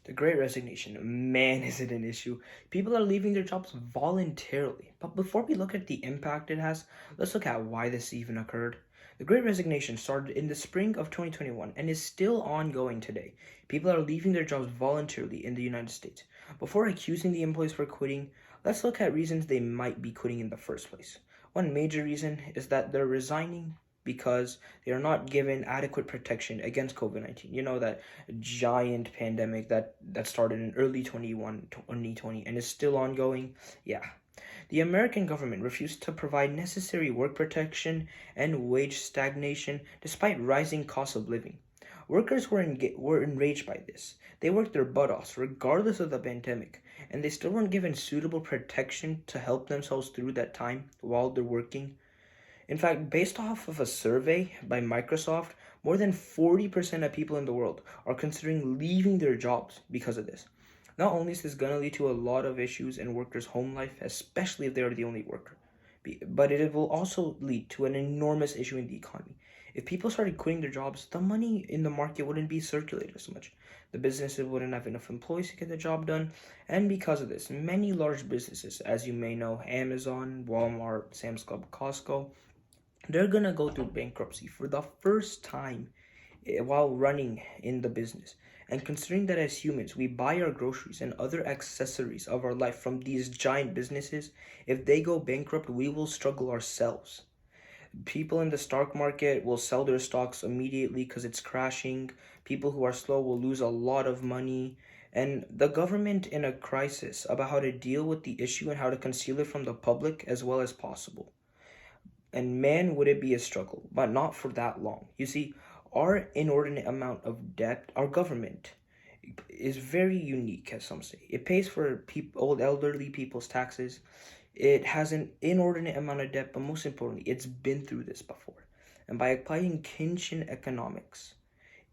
The Great Resignation, man, is it an issue. People are leaving their jobs voluntarily. But before we look at the impact it has, let's look at why this even occurred. The Great Resignation started in the spring of 2021 and is still ongoing today. People are leaving their jobs voluntarily in the United States. Before accusing the employees for quitting, let's look at reasons they might be quitting in the first place. One major reason is that they're resigning because they are not given adequate protection against COVID-19. You know, that giant pandemic that started in early 2020 and is still ongoing. Yeah. The American government refused to provide necessary work protection and wage stagnation despite rising costs of living. Workers were enraged by this. They worked their butt off regardless of the pandemic, and they still weren't given suitable protection to help themselves through that time while they're working. In fact, based off of a survey by Microsoft, more than 40% of people in the world are considering leaving their jobs because of this. Not only is this going to lead to a lot of issues in workers' home life, especially if they are the only worker, but it will also lead to an enormous issue in the economy. If people started quitting their jobs, the money in the market wouldn't be circulated as much. The businesses wouldn't have enough employees to get the job done. And because of this, many large businesses, as you may know, Amazon, Walmart, Sam's Club, Costco, they're gonna go through bankruptcy for the first time while running in the business. And considering that as humans, we buy our groceries and other accessories of our life from these giant businesses, if they go bankrupt, we will struggle ourselves. People in the stock market will sell their stocks immediately because it's crashing. People who are slow will lose a lot of money. And the government in a crisis about how to deal with the issue and how to conceal it from the public as well as possible. And man, would it be a struggle, but not for that long. You see, our inordinate amount of debt, our government, is very unique, as some say. It pays for old elderly people's taxes. It has an inordinate amount of debt, but most importantly, it's been through this before. And by applying Keynesian economics,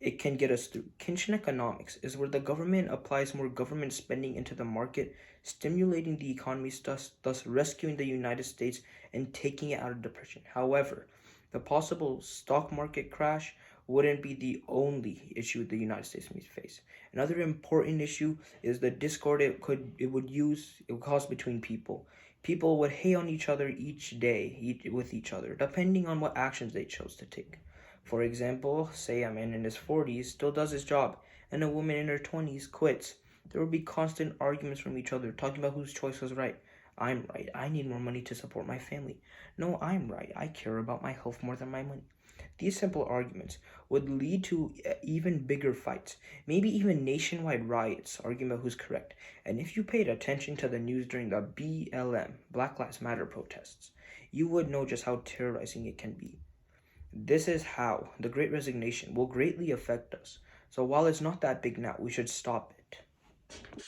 it can get us through. Keynesian economics is where the government applies more government spending into the market, stimulating the economy, thus rescuing the United States and taking it out of depression. However, the possible stock market crash wouldn't be the only issue the United States may face. Another important issue is the discord it would cause between people. People would hate on each other each day with each other, depending on what actions they chose to take. For example, say a man in his 40s still does his job, and a woman in her 20s quits. There would be constant arguments from each other, talking about whose choice was right. I'm right. I need more money to support my family. No, I'm right. I care about my health more than my money. These simple arguments would lead to even bigger fights, maybe even nationwide riots, arguing about who's correct. And if you paid attention to the news during the BLM, Black Lives Matter protests, you would know just how terrorizing it can be. This is how the Great Resignation will greatly affect us. So while it's not that big now, we should stop it.